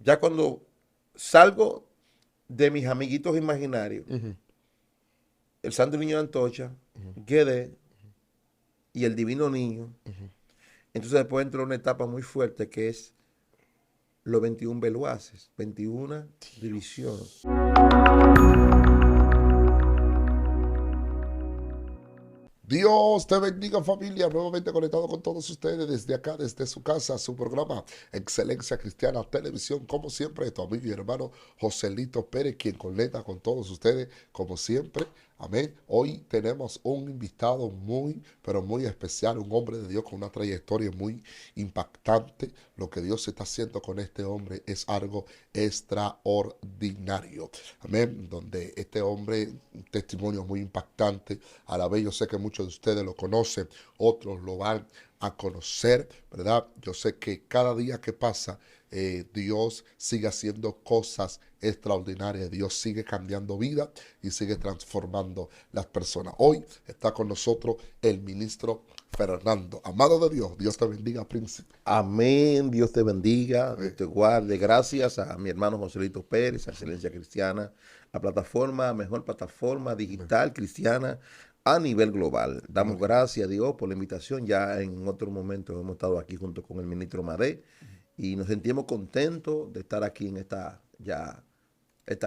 Ya cuando salgo de mis amiguitos imaginarios, el Santo Niño de Antocha, Guede y el Divino Niño, entonces después entra una etapa muy fuerte que es los 21 beluaces, 21 divisiones. Dios te bendiga familia, nuevamente conectado con todos ustedes desde acá, desde su casa, su programa Excelencia Cristiana Televisión, como siempre, tu amigo y hermano Joselito Pérez, quien conecta con todos ustedes, como siempre, amén. Hoy tenemos un invitado muy, pero muy especial, un hombre de Dios con una trayectoria muy impactante. Lo que Dios está haciendo con este hombre es algo extraordinario, amén, donde este hombre, un testimonio muy impactante. A la vez yo sé que muchos de ustedes lo conocen, otros lo van a conocer, ¿verdad? Yo sé que cada día que pasa, Dios sigue haciendo cosas extraordinarias, Dios sigue cambiando vida y sigue transformando las personas. Hoy está con nosotros el ministro Fernando. Amado de Dios, Dios te bendiga, príncipe. Amén, Dios te bendiga, Dios Amén. te guarde. Gracias a mi hermano Joselito Pérez, a Excelencia Cristiana, la plataforma, mejor plataforma Amén. digital cristiana a nivel global. Damos Gloria a gracias Dios. a Dios por la invitación. Ya en otro momento hemos estado aquí junto con el ministro Madé y nos sentimos contentos de estar aquí en esta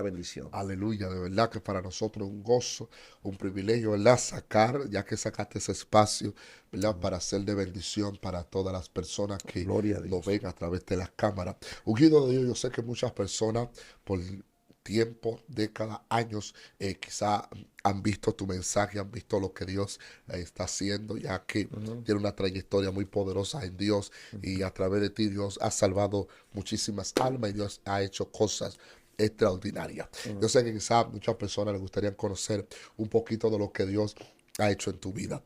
bendición. Aleluya, de verdad que para nosotros es un gozo, un privilegio, ¿verdad? Sacar, ya que sacaste ese espacio, ¿verdad? Para ser de bendición para todas las personas que Gloria a nos Dios. ven a través de las cámaras. Ungido de Dios, yo sé que muchas personas por tiempo, décadas, años, quizá han visto tu mensaje, han visto lo que Dios está haciendo, ya que Ujú, tiene una trayectoria muy poderosa en Dios y ujú, a través de ti Dios ha salvado muchísimas almas y Dios ha hecho cosas extraordinaria. Yo ujú. sé que quizás muchas personas les gustaría conocer un poquito de lo que Dios ha hecho en tu vida.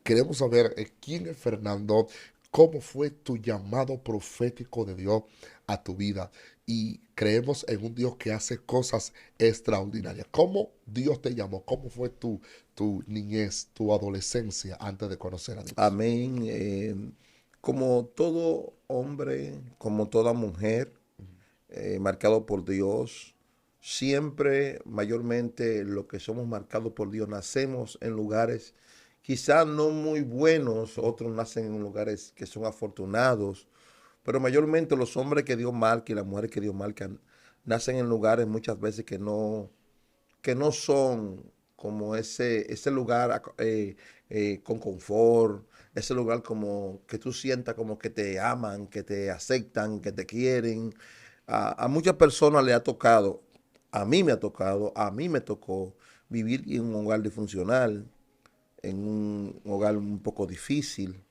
Queremos saber quién es Fernando, cómo fue tu llamado profético de Dios a tu vida. Y creemos en un Dios que hace cosas extraordinarias. ¿Cómo Dios te llamó? ¿Cómo fue tu niñez, tu adolescencia antes de conocer a Dios? Amén. Como todo hombre, como toda mujer, marcado por Dios, siempre, mayormente, lo que somos marcados por Dios, nacemos en lugares quizás no muy buenos, otros nacen en lugares que son afortunados, pero mayormente los hombres que Dios marca y las mujeres que Dios marca nacen en lugares muchas veces que no son como ese lugar con confort, ese lugar como que tú sientas como que te aman, que te aceptan, que te quieren. A muchas personas le ha tocado, a mí me ha tocado, a mí me tocó vivir en un hogar disfuncional, en un hogar un poco difícil,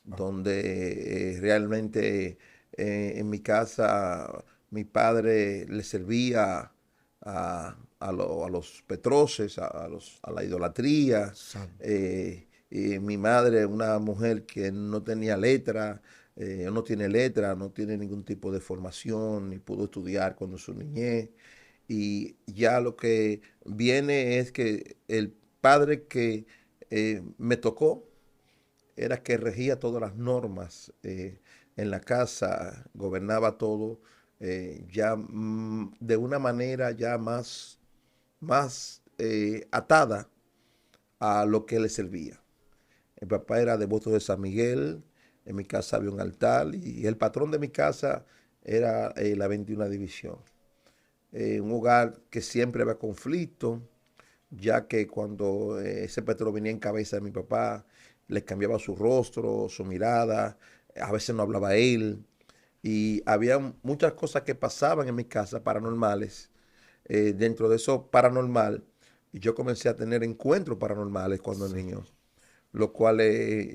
Ah, donde realmente en mi casa mi padre le servía a los petroces, a la idolatría. santo. Mi madre, una mujer que no tenía letra, no tiene letra, no tiene ningún tipo de formación, ni pudo estudiar cuando su niñez. Y ya lo que viene es que el padre que me tocó era que regía todas las normas en la casa, gobernaba todo ya de una manera ya más atada a lo que le servía. Mi papá era devoto de San Miguel, en mi casa había un altar y el patrón de mi casa era la 21 División. Un hogar que siempre había conflicto, ya que cuando ese Petro venía en cabeza de mi papá, le cambiaba su rostro, su mirada, a veces no hablaba él, y había muchas cosas que pasaban en mi casa paranormales. Dentro de eso paranormal, y yo comencé a tener encuentros paranormales cuando Santo. niño, lo cual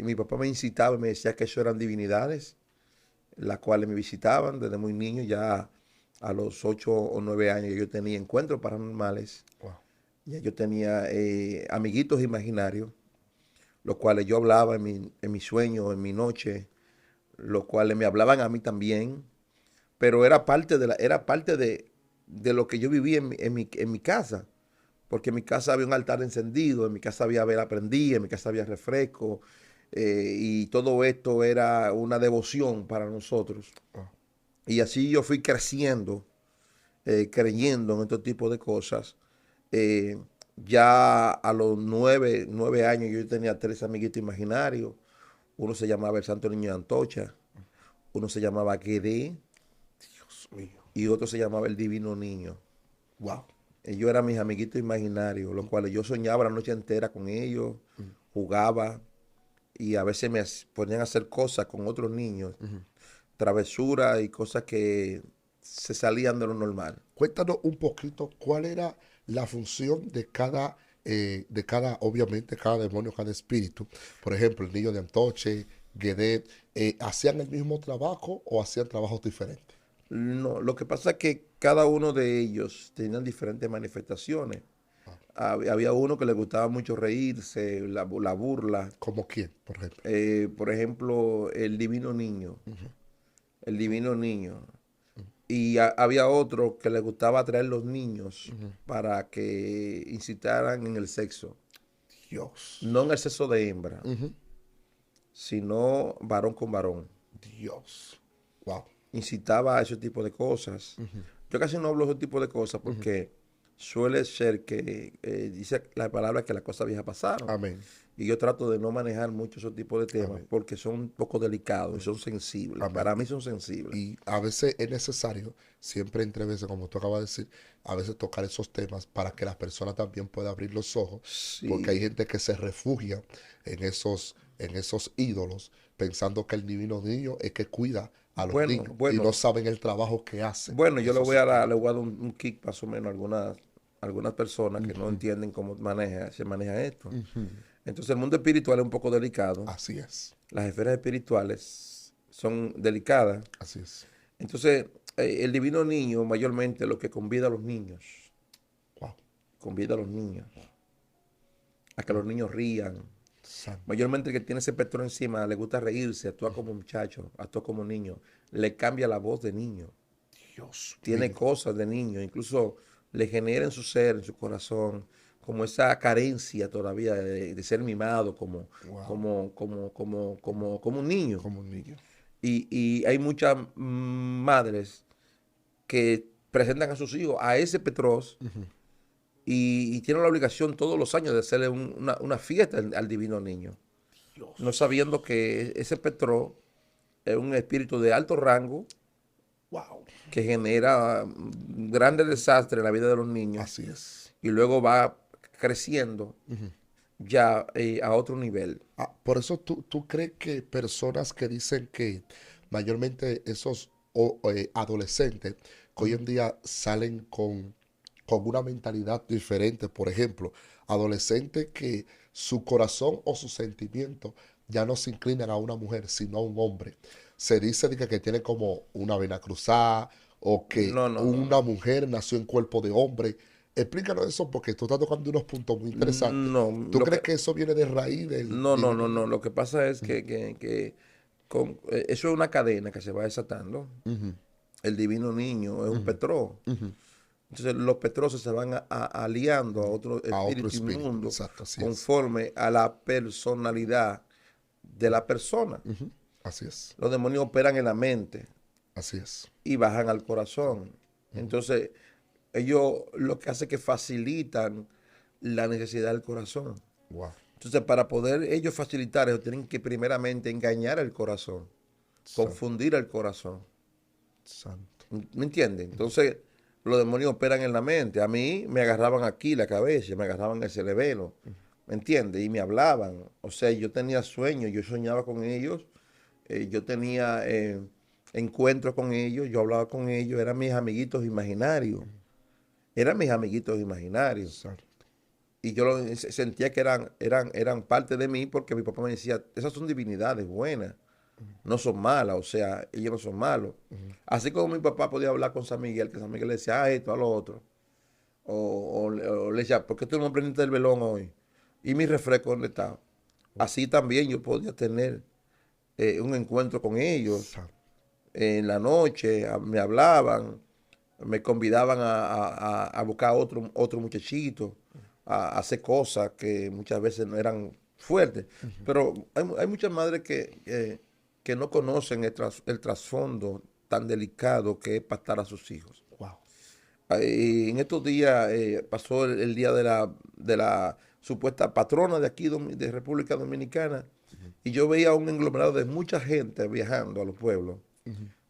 mi papá me incitaba y me decía que eso eran divinidades, las cuales me visitaban desde muy niño, ya a los 8 o 9 años yo tenía encuentros paranormales. Wow. Ya yo tenía amiguitos imaginarios, los cuales yo hablaba en mi sueño, en mi noche, los cuales me hablaban a mí también, pero era parte de lo que yo vivía en mi casa, porque en mi casa había un altar encendido, en mi casa había vela prendida, en mi casa había refresco, y todo esto era una devoción para nosotros. Wow. Y así yo fui creciendo, creyendo en este tipo de cosas. Eh, ya a los 9 años yo tenía 3 amiguitos imaginarios. Uno se llamaba el Santo Niño de Antocha, uno se llamaba Guedé Dios mío. y otro se llamaba el Divino Niño. Wow. Ellos eran mis amiguitos imaginarios, los cuales yo soñaba la noche entera con ellos, jugaba y a veces ponían a hacer cosas con otros niños, travesuras y cosas que se salían de lo normal. Cuéntanos un poquito cuál era la función de cada, obviamente, cada demonio, cada espíritu. Por ejemplo, el niño de Antoche, Guedet, ¿hacían el mismo trabajo o hacían trabajos diferentes? No, lo que pasa es que cada uno de ellos tenían diferentes manifestaciones. Había uno que le gustaba mucho reírse, la burla. ¿Como quién, por ejemplo? Por ejemplo, el Divino Niño. El Divino Niño. Y había otro que le gustaba atraer los niños para que incitaran en el sexo. Dios. No en el sexo de hembra, Ujú. sino varón con varón. Dios. Wow. Incitaba a ese tipo de cosas. Yo casi no hablo de ese tipo de cosas porque suele ser que dice la palabra que las cosas viejas pasaron. Amén. Y yo trato de no manejar mucho esos tipos de temas Amén. porque son un poco delicados y son sensibles. Amén. Para mí son sensibles. Y a veces es necesario, siempre entre veces, como tú acabas de decir, a veces tocar esos temas para que las personas también puedan abrir los ojos, porque hay Sí. gente que se refugia en esos ídolos, pensando que el divino niño es que cuida a los Bueno, niños y no bueno, saben el trabajo que hacen bueno, yo esos espíritus. le voy a dar un kick más o menos a algunas personas que no entienden cómo se maneja esto. Entonces el mundo espiritual es un poco delicado. Así es, Las esferas espirituales son delicadas. así es. Entonces, el divino niño mayormente lo que convida a los niños, Wow. convida a los niños, a que los niños rían. Santo Mayormente el que tiene ese espectro encima le gusta reírse, actúa como muchacho, actúa como niño, le cambia la voz de niño, Dios tiene mío. cosas de niño, incluso le genera en su ser, en su corazón, como esa carencia todavía de ser mimado Wow. como un niño. Como un niño. Y hay muchas madres que presentan a sus hijos a ese Petros y tienen la obligación todos los años de hacerle una fiesta al divino niño, no Dios. sabiendo que ese Petros es un espíritu de alto rango Wow. que genera grandes desastres en la vida de los niños Así es. y luego va creciendo ya a otro nivel. Por eso tú crees que personas que dicen que mayormente esos adolescentes que hoy en día salen con una mentalidad diferente, por ejemplo, adolescentes que su corazón o sus sentimientos ya no se inclinan a una mujer, sino a un hombre. Se dice de que tiene como una vena cruzada o que No, no, no, una no. mujer nació en cuerpo de hombre. Explícanos eso porque tú estás tocando unos puntos muy interesantes. No, ¿Tú lo crees que, que eso viene de raíz del no, no, divino no, no. niño? Lo que pasa es que eso es una cadena que se va desatando. Ujú, El divino niño es un ujú, Petro. ujú. Entonces los Petrosos se van aliando a otro A otro espíritu espíritu, inmundo exacto, así es. conforme a la personalidad de la persona. Ujú, así es, Los demonios operan en la mente así es. y bajan al corazón. Entonces, ellos lo que hace es que facilitan la necesidad del corazón. Wow, Entonces, para poder ellos facilitar eso, tienen que primeramente engañar el corazón, santo, confundir el corazón. santo. ¿Me entiendes? Entonces, los demonios operan en la mente. A mí me agarraban aquí la cabeza, me agarraban el cerebelo, ¿me entiendes? Y me hablaban. O sea, yo tenía sueños, yo soñaba con ellos, yo tenía encuentros con ellos, yo hablaba con ellos, eran mis amiguitos imaginarios. Eran mis amiguitos imaginarios. Santo. Y yo sentía que eran parte de mí porque mi papá me decía, esas son divinidades buenas, no son malas, o sea, ellos no son malos. Así como mi papá podía hablar con San Miguel, que San Miguel le decía, esto, a lo otro. O le decía, ¿por qué tú no aprendiste el velón hoy? Y mi refresco, ¿dónde está? Así también yo podía tener un encuentro con ellos. Santo. En la noche me hablaban, me convidaban a buscar otro muchachito, a hacer cosas que muchas veces no eran fuertes. Pero hay muchas madres que no conocen el trasfondo tan delicado que es pactar a sus hijos. Wow. En estos días pasó el día de la supuesta patrona de aquí, de República Dominicana, y yo veía un englomerado de mucha gente viajando a los pueblos,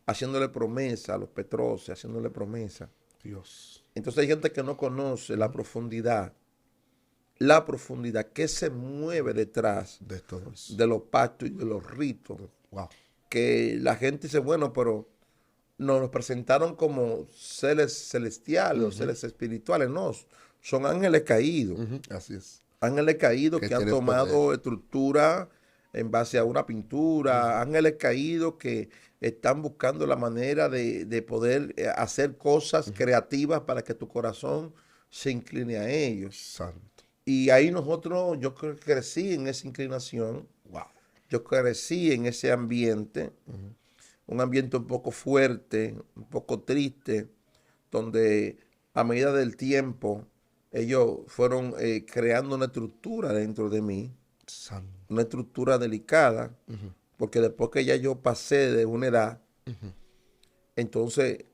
haciéndole promesa a los Petroces, haciéndole promesa. Dios. Entonces hay gente que no conoce la profundidad que se mueve detrás De todo eso. de los pactos y de los ritos, Wow. que la gente dice, bueno, pero nos presentaron como seres celestiales o seres espirituales. No, son ángeles caídos. Así es. Ángeles caídos Que que han tienen tomado poder. estructura en base a una pintura. Ángeles caídos que están buscando la manera de poder hacer cosas creativas para que tu corazón se incline a ellos. Santo. Y ahí nosotros, yo crecí en esa inclinación. Wow. Yo crecí en ese ambiente, un ambiente un poco fuerte, un poco triste, donde a medida del tiempo ellos fueron creando una estructura dentro de mí, Santo. una estructura delicada, porque después que ya yo pasé de una edad, entonces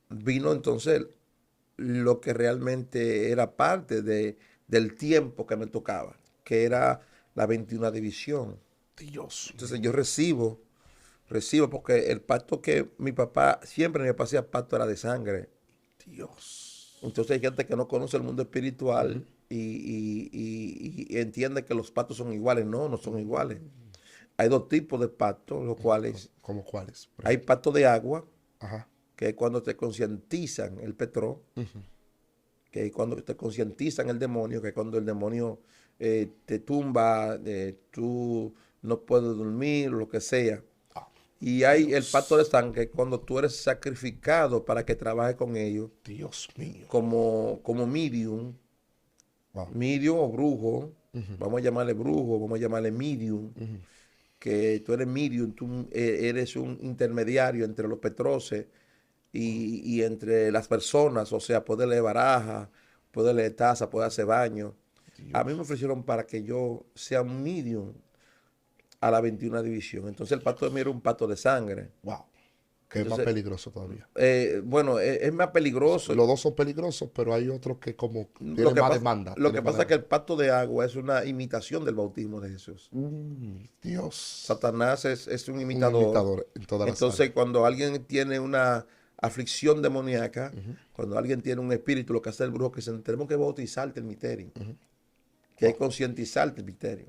vino entonces lo que realmente era parte del tiempo que me tocaba, que era la 21 división. Dios. Entonces yo recibo porque el pacto que mi papá, siempre mi papá hacía pacto era de sangre. Dios. Entonces hay gente que no conoce el mundo espiritual y entiende que los pactos son iguales. No, no son iguales. Hay dos tipos de pactos, los cuales ¿Cómo cuáles? hay pacto de agua, Ajá. que es cuando te concientizan el petró, que es cuando te concientizan el demonio, que es cuando el demonio te tumba, tú no puedes dormir, lo que sea. Y hay el pacto de sangre, cuando tú eres sacrificado para que trabaje con ellos, Dios mío. como medium, Wow. medium o brujo, vamos a llamarle brujo, vamos a llamarle medium, que tú eres medium, tú eres un intermediario entre los Petroces y entre las personas, o sea, puede leer baraja, puede leer taza, puede hacer baño. A mí me ofrecieron para que yo sea un medium a la 21 división. Entonces el pacto de mí era un pacto de sangre. Wow. Que es más Entonces, peligroso todavía. bueno, es más peligroso. Los dos son peligrosos, pero hay otros que como Lo tienen que más pasa, demanda. lo que tienen más pasa es que demanda. el pacto de agua es una imitación del bautismo de Jesús. Dios. Satanás es un Un imitador. imitador en todas las Entonces, áreas. cuando alguien tiene una aflicción demoníaca, cuando alguien tiene un espíritu, lo que hace el brujo es que tenemos que bautizarte el misterio, que hay que concientizarte el misterio.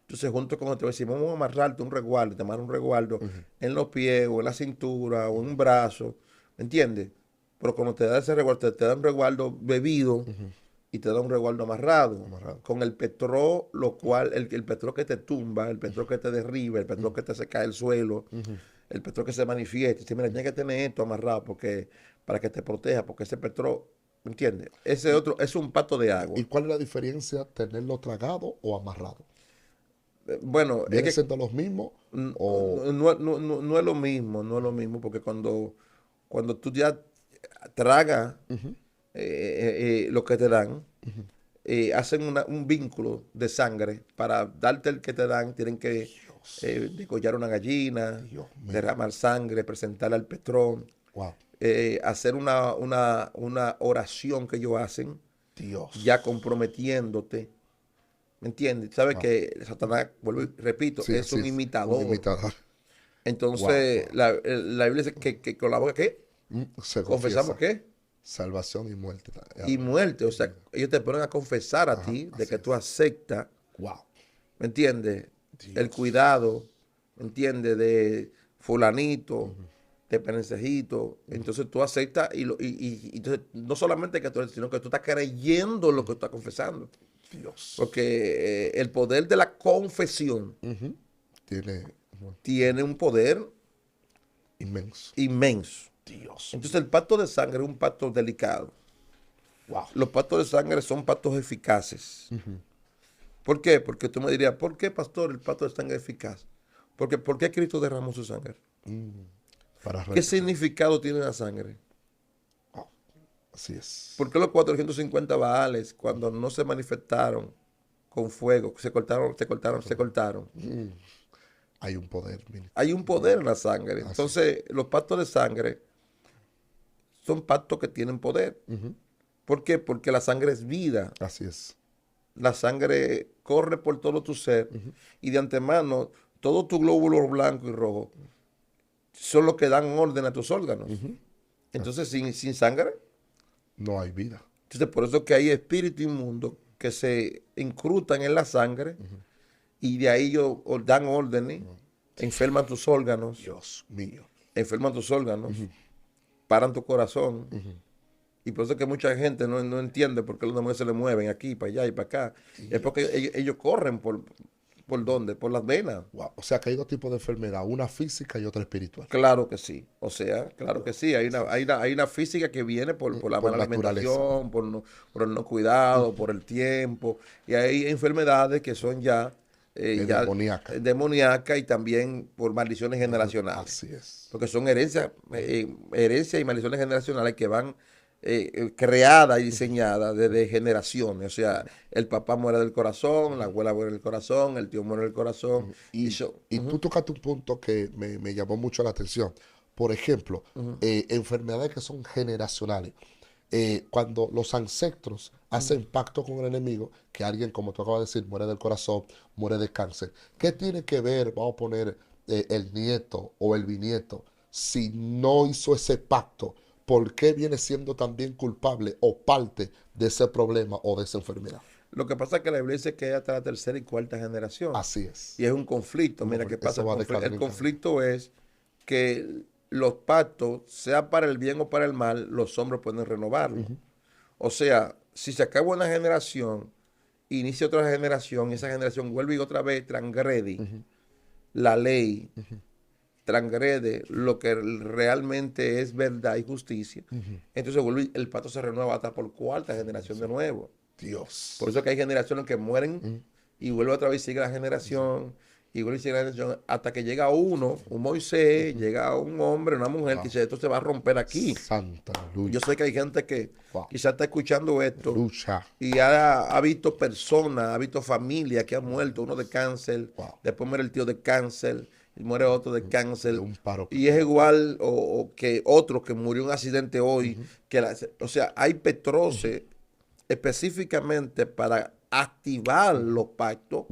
Entonces, junto con otro, decimos, vamos a amarrarte un resguardo, te amarran un resguardo en los pies o en la cintura o en un brazo, ¿me entiendes? Pero cuando te da ese resguardo, te da un resguardo bebido y te da un resguardo amarrado. Con el petró, lo cual, el petró que te tumba, el petró que te derriba, el petró que te se cae el suelo, el petró que se manifiesta. Dice, mira, tienes que tener esto amarrado para que te proteja, porque ese petró, ¿me entiendes? Ese otro es un pato de agua. ¿Y cuál es la diferencia tenerlo tragado o amarrado? Bueno, es ¿Vienen que siendo los mismos? O no es lo mismo, no es lo mismo, porque cuando tú ya tragas lo que te dan, hacen un vínculo de sangre para darte el que te dan, tienen que degollar una gallina, Dios mío. derramar sangre, presentarla al petrón, Wow. hacer una oración que ellos hacen, Dios. ya comprometiéndote. ¿Me entiendes? Sabes que Satanás, vuelvo y repito, Sí, es un imitador. Un imitador. Entonces, Wow. la Biblia dice que con la boca, ¿qué? Se Confesamos, confiesa. ¿qué? Salvación y muerte. Y muerte. O sea, ellos te ponen a confesar a ti de que tú aceptas, Wow. ¿me entiendes? Dios. El cuidado, ¿me entiendes? De fulanito, de penecejito. Entonces tú aceptas y entonces, no solamente que tú, sino que tú estás creyendo lo que tú estás confesando. Dios. Porque el poder de la confesión Tiene un poder inmenso. inmenso. Dios. Entonces el pacto de sangre es un pacto delicado. Wow. Los pactos de sangre son pactos eficaces. ¿Por qué? Porque tú me dirías, ¿por qué, pastor, el pacto de sangre es eficaz? Porque ¿por qué Cristo derramó su sangre? Para ¿Qué significado tiene la sangre? Así es. ¿Por qué los 450 Baales, cuando no se manifestaron con fuego, se cortaron? Hay un poder, ministro. Hay un poder en la sangre. Así. Entonces, los pactos de sangre son pactos que tienen poder. ¿Por qué? Porque la sangre es vida. Así es. La sangre corre por todo tu ser y de antemano todos tus glóbulos blancos y rojos son los que dan orden a tus órganos. Entonces, sin sangre, No hay vida. entonces por eso que hay espíritus inmundos que se incrustan en la sangre y de ahí ellos dan órdenes, enferman tus órganos, Dios mío. paran tu corazón. Y por eso es que mucha gente no entiende por qué los demonios se le mueven aquí, para allá y para acá. Es porque ellos corren ¿por dónde? Por las venas. Wow. O sea que hay dos tipos de enfermedad, una física y otra espiritual. Claro que sí. O sea, claro que sí. Hay una física que viene por la Por mala naturaleza. alimentación, por el no cuidado, por el tiempo. Y hay enfermedades que son ya Demoníacas. demoníacas y también por maldiciones generacionales. Así es. Porque son herencias y maldiciones generacionales que van creadas y diseñadas desde generaciones. O sea, el papá muere del corazón, la abuela muere del corazón, el tío muere del corazón. Y tú tocaste un punto que me llamó mucho la atención. Por ejemplo, enfermedades que son generacionales. Cuando los ancestros hacen pacto con el enemigo, que alguien, como tú acabas de decir, muere del corazón, muere de cáncer. ¿Qué tiene que ver, vamos a poner, el nieto o el bisnieto, si no hizo ese pacto? ¿Por qué viene siendo también culpable o parte de ese problema o de esa enfermedad? Lo que pasa es que la Biblia dice que es hasta la tercera y cuarta generación. Así es. Y es un conflicto. Mira qué pasa. El conflicto es que los pactos, sea para el bien o para el mal, los hombres pueden renovarlos. O sea, si se acaba una generación, inicia otra generación, y esa generación vuelve y otra vez transgrede la ley, transgrede lo que realmente es verdad y justicia, entonces vuelve, el pacto se renueva hasta por cuarta generación de nuevo. Dios. Por eso es que hay generaciones que mueren y vuelve otra vez y sigue la generación, y vuelve y sigue la generación, hasta que llega uno, un Moisés, llega un hombre, una mujer, que dice, esto se va a romper aquí. Santa Lucha. Yo sé que hay gente que quizás está escuchando esto Lucha. y ha visto personas, ha visto familias que han muerto, uno de cáncer, después muere el tío de cáncer, y muere otro de cáncer, un paro. y es igual o que otro que murió en un accidente hoy. O sea, hay petroces específicamente para activar los pactos,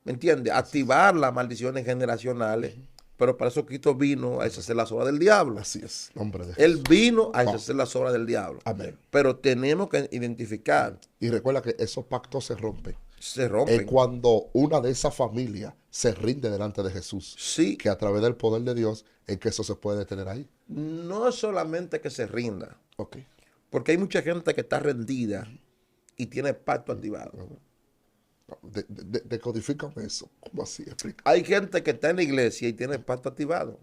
¿me entiendes? Activar las maldiciones generacionales. Pero para eso Cristo vino a deshacer las obras del diablo. Así es, nombre de Él vino a deshacer las obras del diablo. Amén. Pero tenemos que identificar. Y recuerda que esos pactos se rompen. Se rompen. Es cuando una de esas familias se rinde delante de Jesús. Sí. Que a través del poder de Dios es que eso se puede detener ahí. No es solamente que se rinda. Ok. Porque hay mucha gente que está rendida y tiene pacto activado. Decodifícame eso. ¿Cómo así? Explica. Hay gente que está en la iglesia y tiene pacto activado.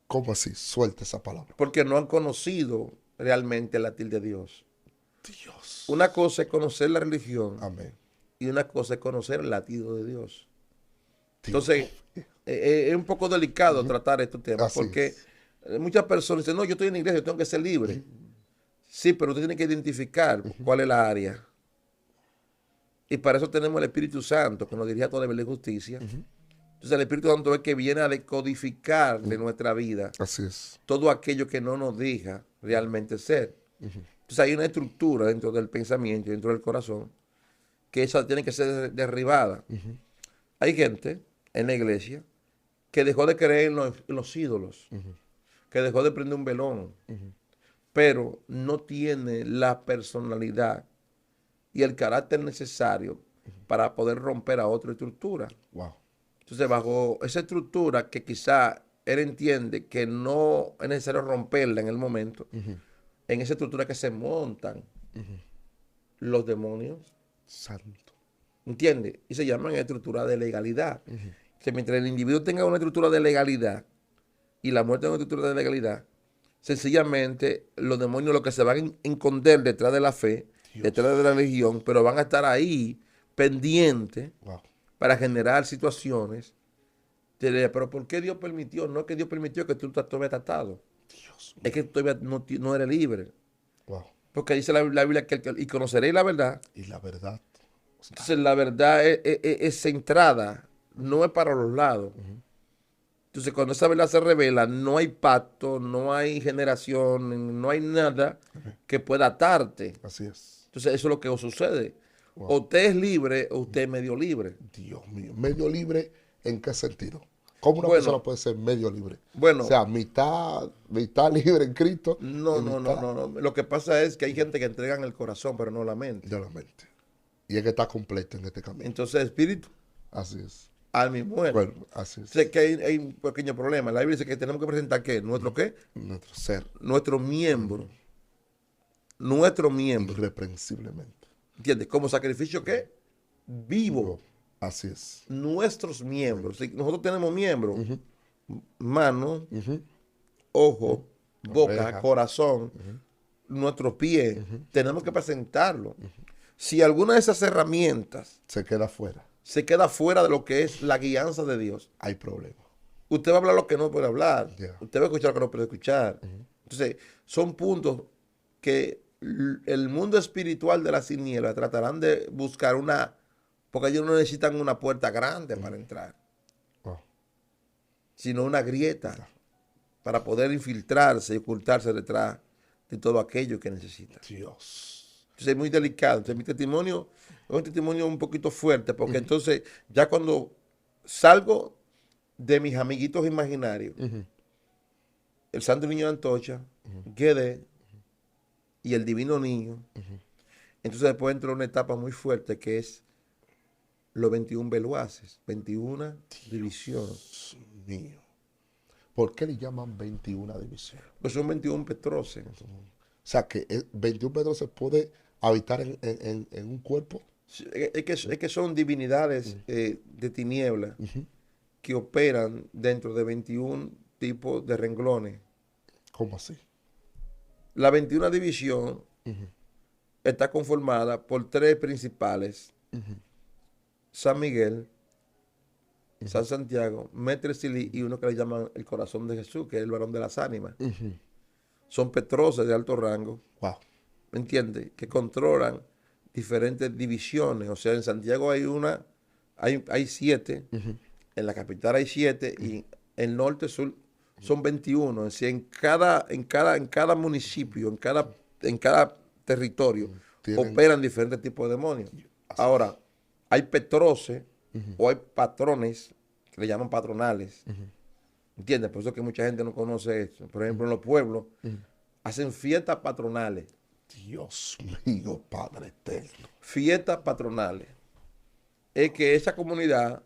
¿Cómo así? Suelta esa palabra. Porque no han conocido realmente el latir de Dios. Dios. Una cosa es conocer la religión. Amén. Y una cosa es conocer el latido de Dios. Dios. Entonces, es un poco delicado tratar estos temas. Así porque muchas personas dicen, no, yo estoy en la iglesia, yo tengo que ser libre. Sí, pero usted tiene que identificar cuál es la área. Y para eso tenemos el Espíritu Santo, que nos dirige a toda verdad y justicia. Entonces el Espíritu Santo es que viene a decodificar de nuestra vida Así es. todo aquello que no nos deja realmente ser. Entonces hay una estructura dentro del pensamiento, dentro del corazón, que esa tiene que ser derribada. Hay gente en la iglesia que dejó de creer en los ídolos, que dejó de prender un velón, pero no tiene la personalidad y el carácter necesario para poder romper a otra estructura. Wow. Entonces, bajo esa estructura que quizá él entiende que no es necesario romperla en el momento, en esa estructura que se montan los demonios. Santo. ¿Entiende? Y se llaman estructura de legalidad. Que mientras el individuo tenga una estructura de legalidad y la muerte tenga una estructura de legalidad, sencillamente los demonios lo que se van a esconder detrás de la fe, detrás de la religión, pero van a estar ahí pendientes para generar situaciones. Pero ¿por qué Dios permitió? No es que Dios permitió que tú estás todavía atado. Es que todavía no eres libre. Porque dice la Biblia que y conoceréis la verdad. Y la verdad. Entonces la verdad es centrada, no es para los lados, Entonces, cuando esa verdad se revela, no hay pacto, no hay generación, no hay nada que pueda atarte. Así es. Entonces, eso es lo que os sucede. Wow. O usted es libre o usted es medio libre. Dios mío. ¿Medio libre en qué sentido? ¿Cómo una Bueno, persona puede ser medio libre? O bueno, sea, mitad libre en Cristo no, y no, no, mitad no, no. Lo que pasa es que hay gente que entregan el corazón, pero no la mente. de la mente. Y es que está completo en este camino. Entonces, espíritu, Así es. alma y muerte. Bueno, así es. Entonces, que hay un pequeño problema. La Biblia dice que tenemos que presentar ¿qué? ¿Nuestro qué? Nuestro ser. Nuestro miembro. Nuestro miembro. Irreprensiblemente. ¿Entiendes? Como sacrificio ¿qué? Vivo. Así es. Nuestros miembros. Si nosotros tenemos miembros, mano, Ujú. ojo, boca, Oreja. corazón, nuestros pies. Tenemos que presentarlo. Si alguna de esas herramientas Se queda fuera. se queda fuera de lo que es la guianza de Dios, Hay problema. usted va a hablar lo que no puede hablar. Yeah. Usted va a escuchar lo que no puede escuchar. Entonces, son puntos que el mundo espiritual de las tinieblas tratarán de buscar porque ellos no necesitan una puerta grande para entrar, Wow. sino una grieta para poder infiltrarse y ocultarse detrás de todo aquello que necesitan. Dios. Entonces es muy delicado. Entonces mi testimonio es un testimonio un poquito fuerte, porque entonces ya cuando salgo de mis amiguitos imaginarios, el Santo Niño de Antocha, Guede y el Divino Niño, entonces después entró una etapa muy fuerte que es los 21 beluaces, 21 divisiones. Dios mío. ¿Por qué le llaman 21 divisiones? Pues son 21 petroces. O sea, que 21 metros se puede habitar en un cuerpo. Sí, es que son divinidades de tinieblas que operan dentro de 21 tipos de renglones. ¿Cómo así? La 21 división está conformada por tres principales: San Miguel, San Santiago, Mestre Silí y uno que le llaman el corazón de Jesús, que es el varón de las ánimas. Son petroces de alto rango, Wow. ¿me entiendes? Que controlan diferentes divisiones. O sea, en Santiago hay 7, en la capital hay 7 y el norte sur son 21. Es decir, en cada municipio, en cada territorio, operan diferentes tipos de demonios. Ahora, hay petroces o hay patrones que le llaman patronales. ¿Entiendes? Por eso es que mucha gente no conoce eso. Por ejemplo, en los pueblos hacen fiestas patronales. Dios mío, Padre eterno. Fiestas patronales. Es que esa comunidad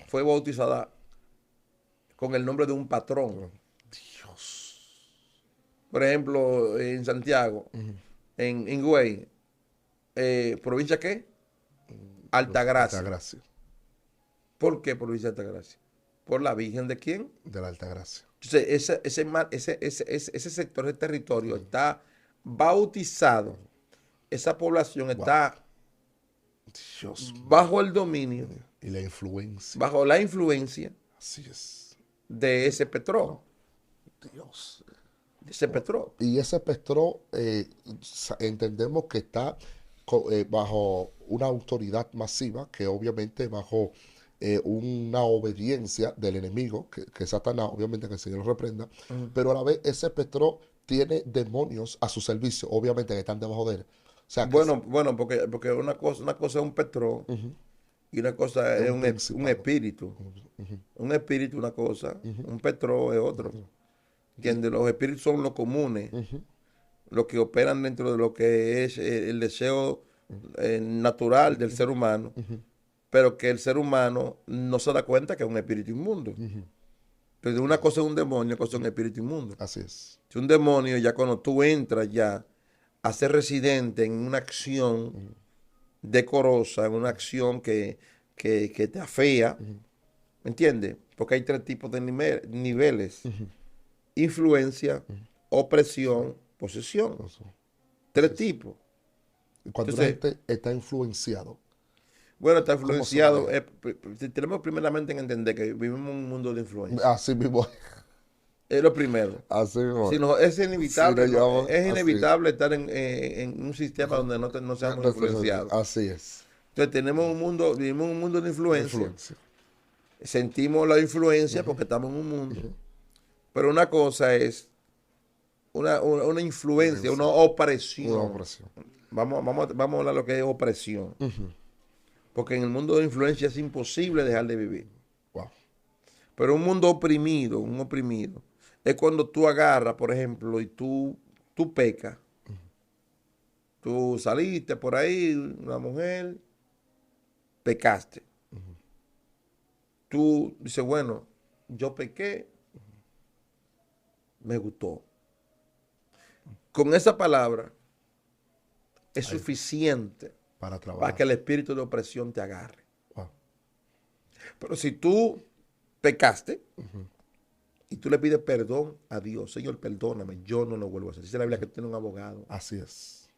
fue bautizada con el nombre de un patrón. Dios. Por ejemplo, en Santiago, en Higüey, ¿provincia qué? Altagracia. Altagracia. ¿Por qué provincia de Altagracia? ¿Por la Virgen de quién? De la Altagracia. Entonces, ese sector de territorio está bautizado. Esa población está Dios bajo el dominio, mío. Y la influencia. bajo la influencia Así es. de ese petróleo. Dios. De ese petróleo. Y ese petróleo entendemos que está bajo una autoridad masiva, que obviamente bajo una obediencia del enemigo, que Satanás, obviamente que el Señor lo reprenda, pero a la vez ese petróleo tiene demonios a su servicio, obviamente que están debajo de él. O sea, que Bueno, porque una cosa es un petróleo y una cosa es un espíritu. Un espíritu es una cosa, un petróleo es otro. ¿Entiendes? Los espíritus son los comunes, los que operan dentro de lo que es el deseo natural del ser humano, pero que el ser humano no se da cuenta que es un espíritu inmundo. Entonces, una cosa es un demonio, otra cosa es un espíritu inmundo. así es. Si un demonio, ya cuando tú entras ya a ser residente en una acción decorosa, en una acción que te afea, ¿me entiendes? Porque hay tres tipos de niveles: influencia, opresión, posesión. Tres tipos. Y cuando Entonces, la gente está influenciado, Bueno, está ¿cómo se influenciado. maneja? Tenemos primeramente en entender que vivimos en un mundo de influencia. Así mismo. Es lo primero. Así mismo. Si no, es inevitable, Sí, lo llamo es así. inevitable estar en un sistema donde no seamos influenciados. Así es. Entonces vivimos en un mundo de influencia. Influencia. sentimos la influencia porque estamos en un mundo. Pero una cosa es una influencia, una Una opresión. opresión. Vamos a hablar de lo que es opresión. Porque en el mundo de influencia es imposible dejar de vivir. Wow. Pero un mundo oprimido, es cuando tú agarras, por ejemplo, y tú pecas. Tú saliste por ahí, una mujer, pecaste. Tú dices, bueno, yo pequé, me gustó. Con esa palabra es Ahí, suficiente para para trabajar. que el espíritu de opresión te agarre. Wow. Pero si tú pecaste y tú le pides perdón a Dios, Señor, perdóname, yo no lo vuelvo a hacer. Dice la Biblia que tú tienes un abogado. Así es.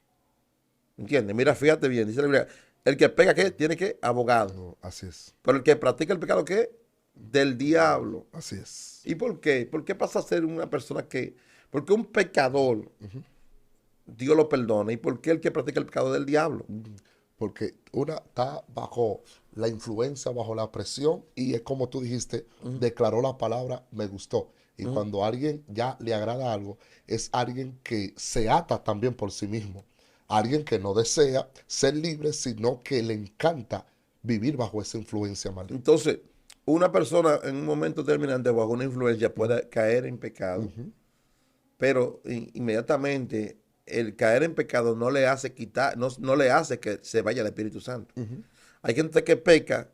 ¿Entiendes? Mira, fíjate bien, dice la Biblia, el que pega, ¿qué? Tiene que abogado. No, así es. Pero el que practica el pecado, ¿qué? Del diablo. Así es. ¿Y por qué? ¿Por qué pasa a ser una persona que... Porque un pecador, Dios lo perdona. ¿Y por qué el que practica el pecado del diablo? Porque una está bajo la influencia, bajo la presión, y es como tú dijiste, declaró la palabra, me gustó. Y cuando a alguien ya le agrada algo, es alguien que se ata también por sí mismo. Alguien que no desea ser libre, sino que le encanta vivir bajo esa influencia maligna. Entonces, una persona en un momento determinante bajo una influencia puede caer en pecado, pero inmediatamente el caer en pecado no le hace quitar, no le hace que se vaya el Espíritu Santo. Hay gente que peca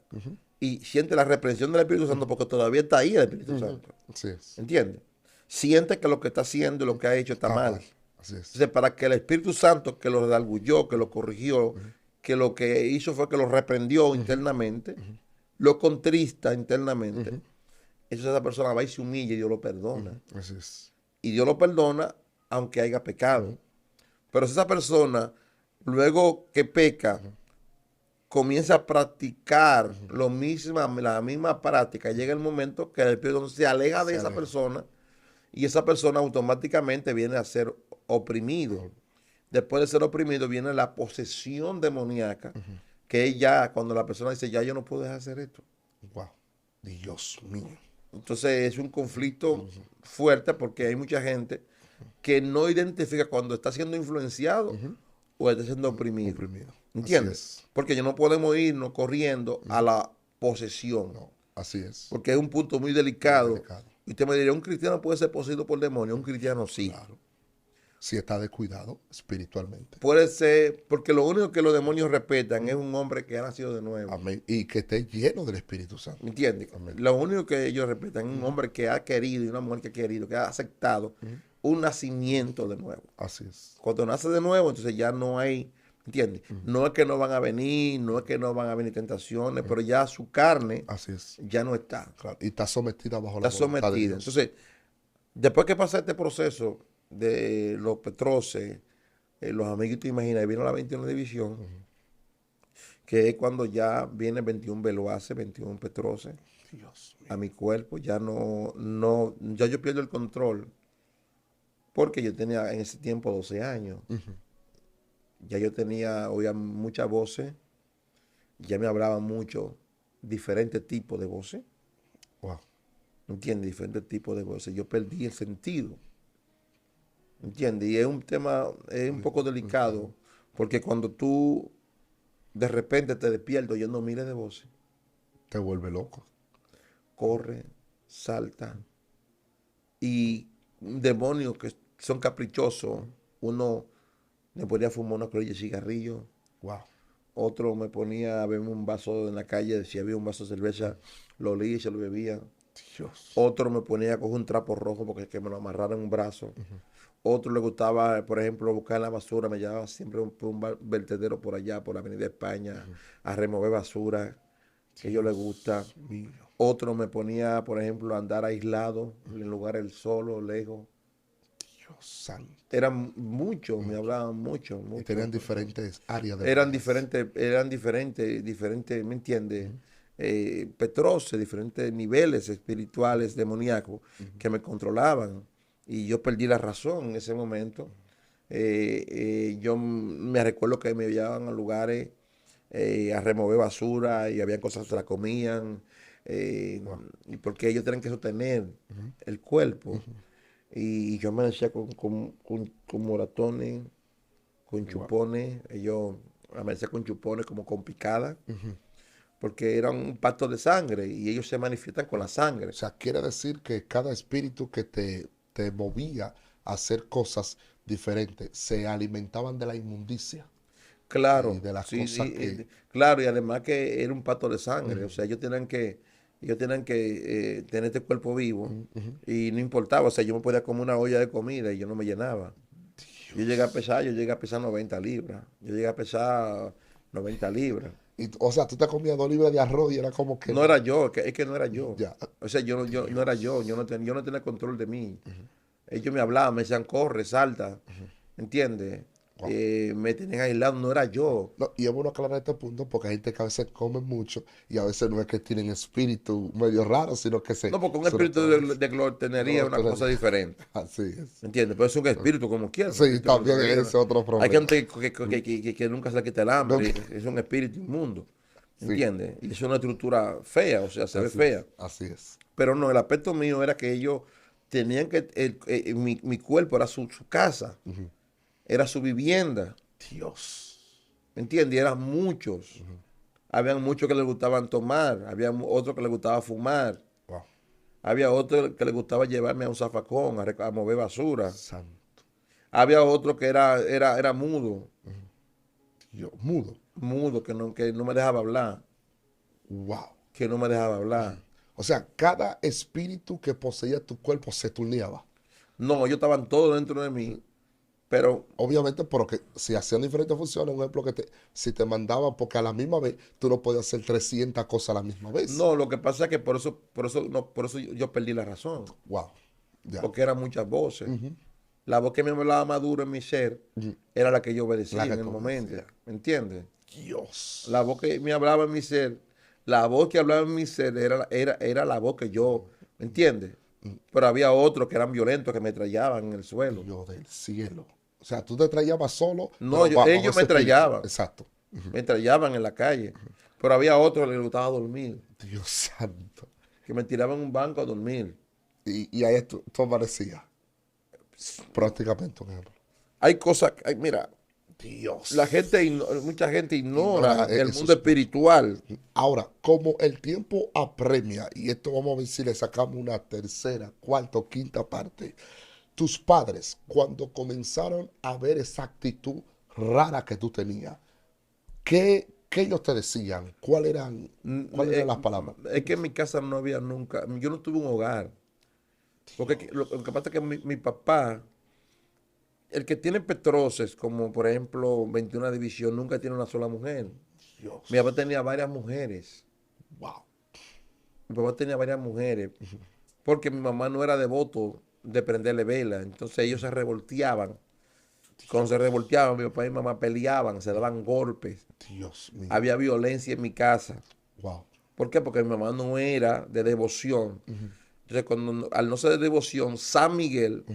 y siente la reprensión del Espíritu Santo porque todavía está ahí el Espíritu Santo. Así es. ¿Entiendes? Siente que lo que está haciendo y lo que ha hecho está mal. Así es. Entonces, para que el Espíritu Santo que lo redarguyó, que lo corrigió, que lo que hizo fue que lo reprendió internamente, lo contrista internamente, entonces esa persona va y se humilla y Dios lo perdona. Así es. Y Dios lo perdona aunque haya pecado. Pero si esa persona, luego que peca, comienza a practicar la misma práctica, llega el momento que el Espíritu se aleja de esa persona y esa persona automáticamente viene a ser oprimido. Después de ser oprimido viene la posesión demoníaca, que es ya cuando la persona dice, ya yo no puedo dejar de hacer esto. Wow. Dios mío. Entonces es un conflicto fuerte porque hay mucha gente que no identifica cuando está siendo influenciado o está siendo oprimido. ¿Entiendes? Porque ya no podemos irnos corriendo a la posesión. No, así es. Porque es un punto muy delicado. Muy delicado. Y usted me diría, ¿un cristiano puede ser poseído por demonios? Un cristiano sí. Claro. Si está descuidado espiritualmente. Puede ser, porque lo único que los demonios respetan es un hombre que ha nacido de nuevo. Amén. Y que esté lleno del Espíritu Santo. ¿Me entiendes? Amén. Lo único que ellos respetan es un hombre que ha querido y una mujer que ha querido, que ha aceptado un nacimiento de nuevo. Así es. Cuando nace de nuevo, entonces ya no hay, ¿entiendes? No es que no van a venir, no es que no van a venir tentaciones, pero ya su carne Así es. ya no está. Claro. Y está sometida bajo Está la voluntad de sometida. Dios. Entonces, después que pasa este proceso de los Petroces, los amigos, te imaginas, vino la 21 división, que es cuando ya viene 21 Beloase, 21 Petroces, Dios mío. a mi cuerpo, ya ya yo pierdo el control, porque yo tenía en ese tiempo 12 años. Ya yo oía muchas voces, ya me hablaban mucho, diferentes tipos de voces. Wow. ¿Entiendes? Diferentes tipos de voces. Yo perdí el sentido. ¿Entiendes? Y es un tema, es un poco delicado, porque cuando tú de repente te despiertas oyendo miles de voces, Te vuelve loco. corre, salta, y demonios que son caprichosos, uno me ponía a fumar una colilla de cigarrillo, Wow. otro me ponía a beber un vaso en la calle, si había un vaso de cerveza, lo olía y se lo bebía. Dios. Otro me ponía a coger un trapo rojo porque es que me lo amarrara en un brazo. Otro le gustaba, por ejemplo, buscar la basura, me llevaba siempre por un vertedero por allá, por la Avenida España, a remover basura, que a ellos les gusta. Mío. Otro me ponía, por ejemplo, a andar aislado, en lugares solo, lejos. Dios santo. Eran muchos, me hablaban mucho. Y tenían diferentes áreas de Eran vidas. diferentes, ¿me entiendes? Petroces, diferentes niveles espirituales, demoníacos, que me controlaban. Y yo perdí la razón en ese momento. Yo me recuerdo que me llevaban a lugares a remover basura y había cosas que se la comían. Wow. y porque ellos tienen que sostener el cuerpo. Y yo amanecía con moratones, con Wow. chupones, ellos amanecía con chupones como con picada, porque era un pacto de sangre y ellos se manifiestan con la Wow. O sangre. sea, quiere decir que cada espíritu que te movía a hacer cosas diferentes se alimentaban de la inmundicia y Claro, de las sí, cosas que... claro, y además que era un pacto de sangre, o Ujú, sea, ellos tenían que tener este cuerpo vivo ujú, ujú. y no importaba, o sea, yo me podía comer una olla de comida y yo no me llenaba. Dios. Yo llegué a pesar 90 libras, yo llegué a pesar 90 libras. Y, o sea, tú te comías 2 libras de arroz y era como que No era yo, es que no era yo. ya, O sea, yo no era yo, Dios. yo no tenía control de mí. Ellos me hablaban, me decían, corre, salta, ¿entiendes? Wow. Me tenían aislado, no era yo. No, y es bueno aclarar este punto porque hay gente que a veces come mucho y a veces no es que tienen espíritu medio raro, sino que se No, porque un espíritu sobreponen. de glotonería es una cosa diferente. Así es. ¿Entiendes? Pero es un espíritu como quiera, un Sí, espíritu de también glotonería. ese ¿No? es otro Hay problema. gente que nunca se le quita el No, hambre, es un espíritu inmundo, sí, ¿entiendes? Y es una estructura fea, o sea, se ve así fea. es, así es. Pero no, el aspecto mío era que ellos tenían que, mi cuerpo era su casa, era su vivienda, Dios. ¿me entiendes? Y eran muchos. Habían muchos que les gustaban tomar, había otros que les gustaba fumar, Wow. había otros que les gustaba llevarme a un zafacón, a mover basura. Santo. Había otro que era mudo, Dios, mudo. mudo, que no me dejaba hablar, Wow. que no me dejaba hablar. O sea, cada espíritu que poseía tu cuerpo se turneaba. No, ellos estaban todos dentro de mí, pero Obviamente, porque si hacían diferentes funciones, un ejemplo que si te mandaban, porque a la misma vez tú no podías hacer 300 cosas a la misma vez. no, lo que pasa es que por eso yo perdí la razón, Wow. Ya. porque eran muchas voces. Ujú, La voz que me hablaba más duro en mi ser ujú. era la que yo La obedecía que en el tú momento, decías. ¿me entiendes? La voz Dios. que me hablaba en mi ser, la voz que hablaba en mi ser era la voz que yo, ¿me entiendes? Pero había otros que eran violentos, que me trallaban en el suelo. Dios del cielo. O sea, tú te traías solo, No, pero bajo ellos me ese espíritu. trallaban, Exacto. me trallaban en la calle. Pero había otros que les gustaba dormir, Dios santo. que me tiraban en un banco a dormir. Y ahí tú aparecías. Prácticamente un ejemplo. Hay cosas, mira, Dios. mucha gente Ignora ignora el mundo esos puntos. espiritual. Ahora, como el tiempo apremia, y esto vamos a ver si le sacamos una tercera, cuarta o quinta parte, tus padres, cuando comenzaron a ver esa actitud rara que tú tenías, ¿qué ellos te decían? ¿Cuáles eran las palabras? Es que en mi casa no había nunca, yo no tuve un hogar. Porque lo que pasa es que mi papá, el que tiene Petroces, como por ejemplo 21 División, nunca tiene una sola mujer. Mi papá Dios. tenía varias mujeres. Wow. Mi papá tenía varias mujeres. Porque mi mamá no era devoto de prenderle vela. Entonces ellos se revolteaban. Cuando se revolteaban, mi papá y mi mamá peleaban, se daban golpes. Dios mío. Había violencia en mi casa. Wow. ¿Por qué? Porque mi mamá no era de devoción. Entonces, al no ser de devoción, San Miguel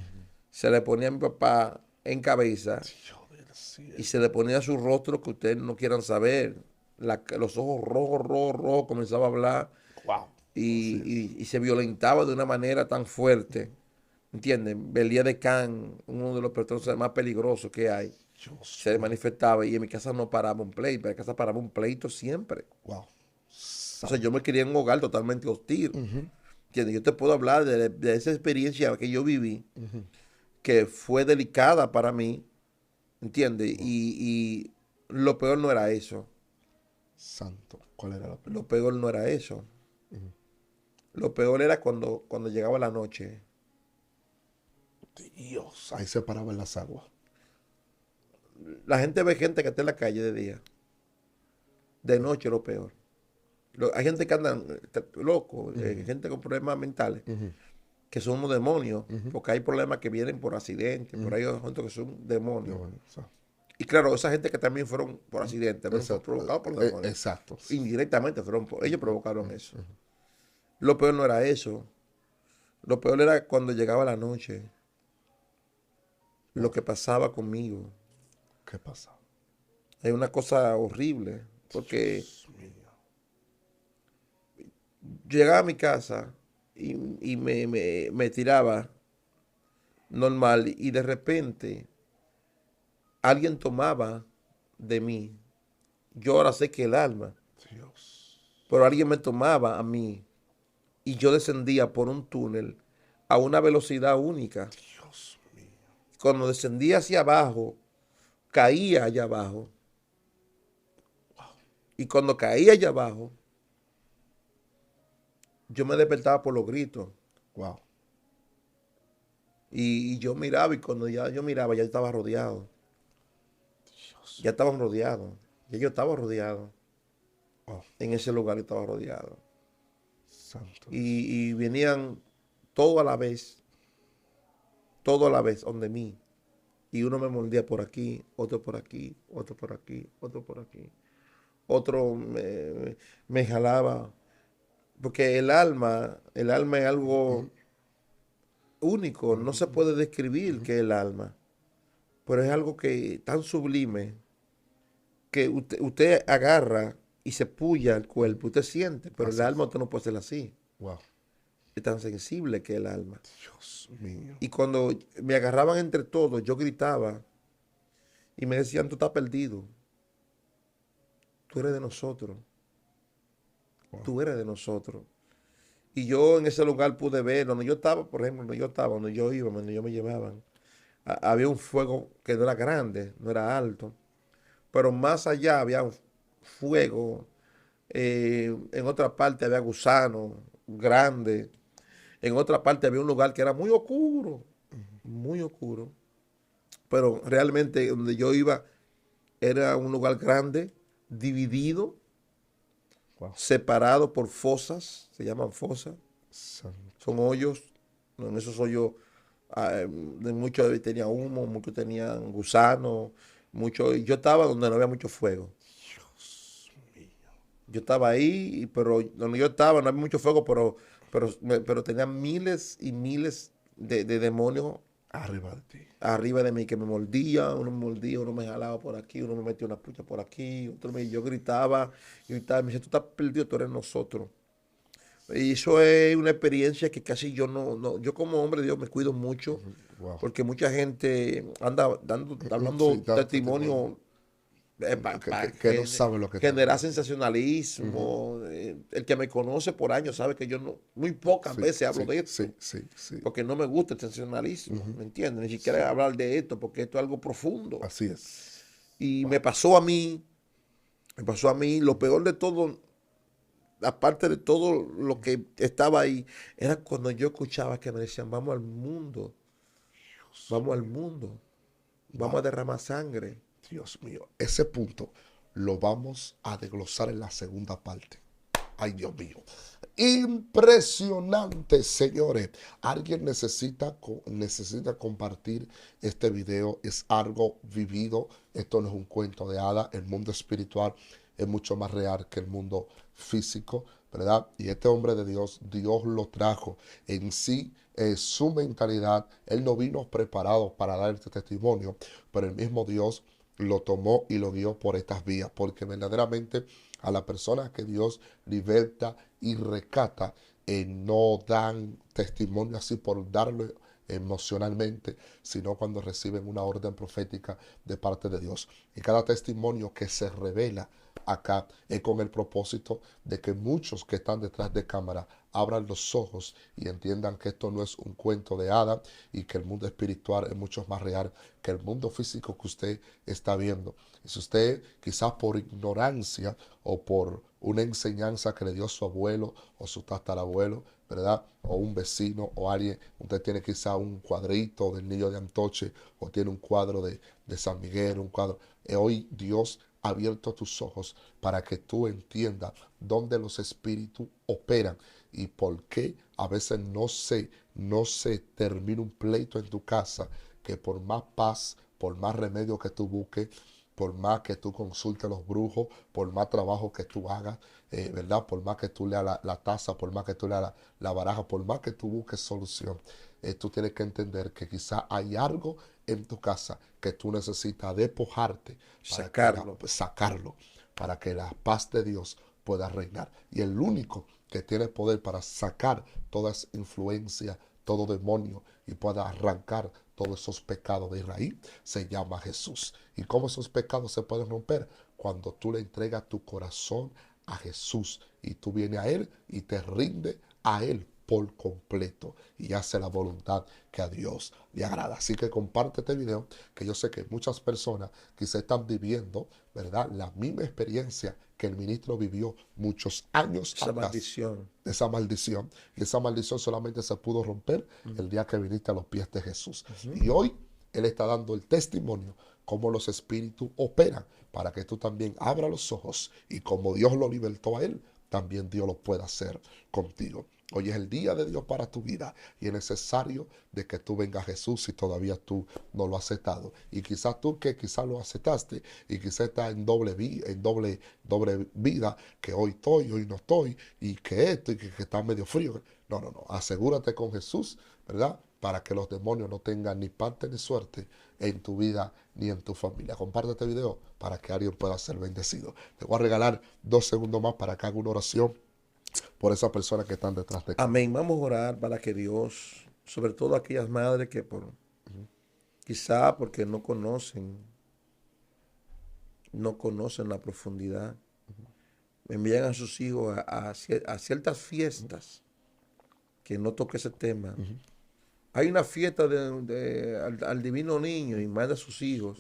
se le ponía a mi papá en cabeza Dios del y cielo. se le ponía su rostro que ustedes no quieran saber. Los ojos rojos, rojos, rojos, comenzaba a hablar Wow. Así es. y se violentaba de una manera tan fuerte. ¿Entienden? Belía de Can, uno de los personajes más peligrosos que hay, Dios se mío. manifestaba y en mi casa no paraba un pleito, en mi casa paraba un pleito siempre. Wow. O sea, yo me quería en un hogar totalmente hostil. ¿Entiendes? Yo te puedo hablar de esa experiencia que yo viví, que fue delicada para mí, ¿entiendes? Y lo peor no era eso. Santo. ¿Cuál era la Lo peor no era eso. Lo peor era cuando llegaba la noche. Dios, ahí se paraban las aguas. La gente ve gente que está en la calle de día. De noche lo peor. Hay gente que anda loco, gente con problemas mentales, que son unos demonios, porque hay problemas que vienen por accidente, por ahí hay gente que son demonios. Bueno, o sea, Y claro, esa gente que también fueron por accidente, pero fueron exacto, provocados por demonios. exacto. Indirectamente ellos provocaron eso. Lo peor no era eso. Lo peor era cuando llegaba la noche, lo Wow, que pasaba conmigo. ¿qué pasa? Es una cosa horrible, porque Dios mío. Yo llegaba a mi casa y me tiraba normal y de repente alguien tomaba de mí. Yo ahora sé que el alma, Dios, pero alguien me tomaba a mí y yo descendía por un túnel a una velocidad única. Dios mío. Cuando descendía hacia abajo, caía allá abajo. Y cuando caía allá abajo, yo me despertaba por los gritos. Wow. Y yo miraba y cuando ya yo miraba ya estaba rodeado. Dios. Ya estaban rodeados. Ya yo estaba rodeado. Oh, En ese lugar yo estaba rodeado. santo Dios. Y venían todo a la vez. Todo a la vez, donde mí. Y uno me mordía por aquí, otro por aquí, otro por aquí, otro por aquí. Otro me jalaba. Porque el alma es algo único. No se puede describir qué es el alma. Pero es algo que tan sublime que usted agarra y se puya el cuerpo, usted siente, pero el Así alma es. usted no puede ser así. Wow. Es tan sensible que el alma. Dios mío. Y cuando me agarraban entre todos, yo gritaba y me decían, tú estás perdido, tú eres de nosotros, Wow. tú eres de nosotros. Y yo en ese lugar pude ver, donde yo estaba, por ejemplo, donde yo estaba, donde yo iba, donde yo me llevaban, había un fuego que no era grande, no era alto, pero más allá había un fuego, en otra parte había gusanos grandes, en otra parte había un lugar que era muy oscuro, pero realmente donde yo iba era un lugar grande, dividido, Wow. separado por fosas, se llaman fosas, Santo. son hoyos, en esos hoyos de muchos tenía humo, muchos tenían gusanos, muchos, yo estaba donde no había mucho fuego. Dios mío. Yo estaba ahí, pero donde yo estaba no había mucho fuego, pero tenía miles y miles de demonios Arriba de ti. arriba de mí que me mordía, uno me jalaba por aquí, uno me metía una pucha por aquí, yo gritaba, me decía, tú estás perdido, tú eres nosotros. Y eso es una experiencia que casi yo yo como hombre de Dios me cuido mucho, Wow. porque mucha gente anda Sí, hablando da testimonio. testimonio Que, para que no sabe lo que está generar hablando. sensacionalismo. El que me conoce por años sabe que yo no, muy pocas Sí, veces hablo sí, de sí, esto, sí, sí. porque no me gusta el sensacionalismo, ¿me entiendes? Ni Sí. siquiera hablar de esto, porque esto es algo profundo. Así es. Y Wow. me pasó a mí, lo peor de todo, aparte de todo lo que estaba ahí, era cuando yo escuchaba que me decían, vamos al mundo, vamos a Wow. derramar sangre. Dios mío. Ese punto lo vamos a desglosar en la segunda parte. Ay, Dios mío. Impresionante, señores. Alguien necesita compartir este video. Es algo vivido. Esto no es un cuento de hadas. El mundo espiritual es mucho más real que el mundo físico, ¿verdad? Y este hombre de Dios, Dios lo trajo en sí. Su mentalidad, él no vino preparado para dar este testimonio, pero el mismo Dios lo tomó y lo guió por estas vías, porque verdaderamente a las personas que Dios liberta y rescata, no dan testimonio así por darlo emocionalmente, sino cuando reciben una orden profética de parte de Dios. Y cada testimonio que se revela acá es con el propósito de que muchos que están detrás de cámara abran los ojos y entiendan que esto no es un cuento de hadas y que el mundo espiritual es mucho más real que el mundo físico que usted está viendo. Y si usted quizás por ignorancia o por una enseñanza que le dio su abuelo o su tatarabuelo, ¿verdad? O un vecino o alguien, usted tiene quizás un cuadrito del niño de Antoche o tiene un cuadro de San Miguel, un cuadro. Hoy Dios ha abierto tus ojos para que tú entiendas dónde los espíritus operan y por qué a veces no se termina un pleito en tu casa, que por más paz, por más remedio que tú busques, por más que tú consultes a los brujos, por más trabajo que tú hagas, ¿verdad? Por más que tú leas la taza, por más que tú leas la baraja, por más que tú busques solución, tú tienes que entender que quizá hay algo en tu casa que tú necesitas despojarte para que Sacarlo. sacarlo, para que la paz de Dios pueda reinar. Y el único que tiene poder para sacar toda esa influencia, todo demonio, y pueda arrancar todos esos pecados de raíz, se llama Jesús. ¿Y cómo esos pecados se pueden romper? Cuando tú le entregas tu corazón a Jesús y tú vienes a Él y te rinde a Él por completo y hace la voluntad que a Dios le agrada. Así que comparte este video, que yo sé que muchas personas quizás están viviendo, ¿verdad?, la misma experiencia que el ministro vivió muchos años Esa atrás. maldición. Esa maldición. Y esa maldición solamente se pudo romper el día que viniste a los pies de Jesús. Y hoy Él está dando el testimonio cómo los espíritus operan para que tú también abras los ojos y como Dios lo libertó a Él, también Dios lo pueda hacer contigo. Hoy es el día de Dios para tu vida y es necesario de que tú vengas a Jesús si todavía tú no lo has aceptado. Y quizás tú que quizás lo aceptaste y quizás estás en doble vida, que hoy estoy, hoy no estoy, y que esto y que está medio frío. No. Asegúrate con Jesús, ¿verdad? Para que los demonios no tengan ni parte ni suerte en tu vida ni en tu familia. Comparte este video para que alguien pueda ser bendecido. Te voy a regalar 2 segundos más para que haga una oración por esas personas que están detrás de ti. Amén. Vamos a orar para que Dios, sobre todo aquellas madres que quizá porque no conocen la profundidad, envían a sus hijos a ciertas fiestas que no toque ese tema. Hay una fiesta al divino niño y manda a sus hijos.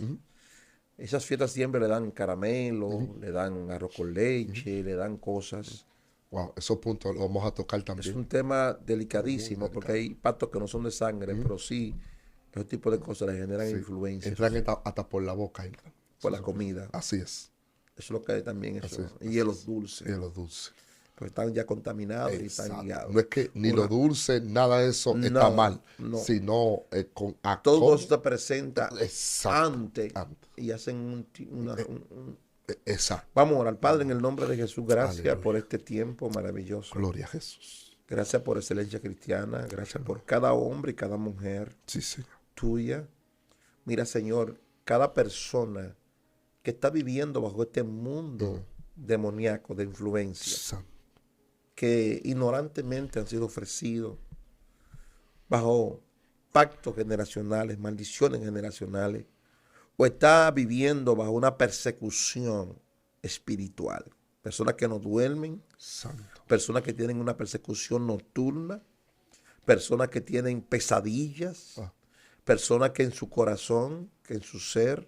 Esas fiestas siempre le dan caramelo, le dan arroz con leche, le dan cosas. Wow, esos puntos los vamos a tocar también. Es un tema delicadísimo porque hay pactos que no son de sangre, pero sí, ese tipo de cosas le generan influencia. Entran hasta por la boca. Entran. Por la comida. Así es. Eso es lo que hay también. Eso. Y los dulces. Y los dulces. Pues están ya contaminados y están guiados. No es que ni lo dulce, nada de eso está mal, sino con todo eso se presenta antes y hacen exacto. Vamos a orar. Padre, en el nombre de Jesús, gracias por este tiempo maravilloso. Gloria a Jesús. Gracias por excelencia cristiana. Gracias por cada hombre y cada mujer tuya. Mira, Señor, cada persona que está viviendo bajo este mundo demoníaco de influencia, que ignorantemente han sido ofrecidos bajo pactos generacionales, maldiciones generacionales, o está viviendo bajo una persecución espiritual. Personas que no duermen, personas que tienen una persecución nocturna, personas que tienen pesadillas, personas que en su corazón, que en su ser,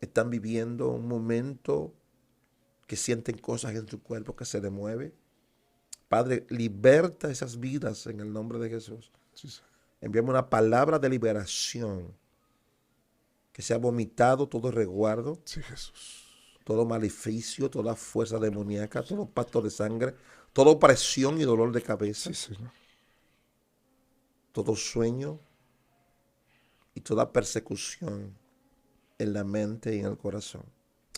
están viviendo un momento que sienten cosas en su cuerpo que se le mueve. Padre, liberta esas vidas en el nombre de Jesús. Envíame una palabra de liberación, que sea vomitado todo resguardo, todo maleficio, toda fuerza demoníaca, todo pacto de sangre, toda opresión y dolor de cabeza, todo sueño y toda persecución en la mente y en el corazón.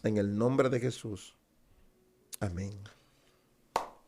En el nombre de Jesús. Amén.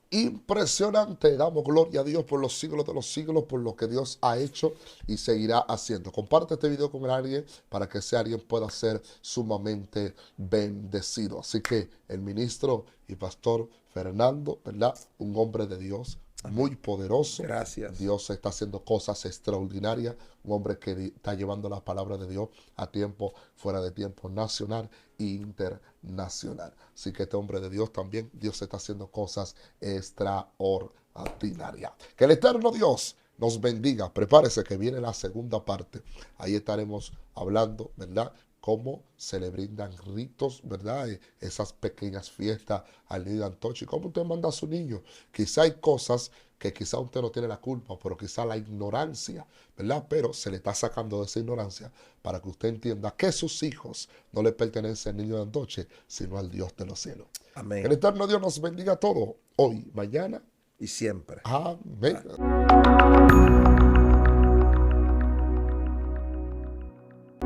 Impresionante, damos gloria a Dios por los siglos de los siglos, por lo que Dios ha hecho y seguirá haciendo. Comparte este video con alguien para que ese alguien pueda ser sumamente bendecido. Así que el ministro y pastor Fernando, ¿verdad? Un hombre de Dios muy poderoso. Gracias. Dios está haciendo cosas extraordinarias. Un hombre que está llevando la palabra de Dios a tiempo, fuera de tiempo, nacional e internacional. Así que este hombre de Dios también, Dios está haciendo cosas extraordinarias. Que el eterno Dios nos bendiga. Prepárese que viene la segunda parte. Ahí estaremos hablando, ¿verdad?, cómo se le brindan ritos, ¿verdad? Esas pequeñas fiestas al niño de Antochi. ¿Cómo usted manda a su niño? Quizá hay cosas que quizá usted no tiene la culpa, pero quizá la ignorancia, ¿verdad? Pero se le está sacando de esa ignorancia para que usted entienda que sus hijos no le pertenecen al niño de Antochi, sino al Dios de los cielos. Amén. Que el eterno Dios nos bendiga a todos, hoy, mañana y siempre. Amén.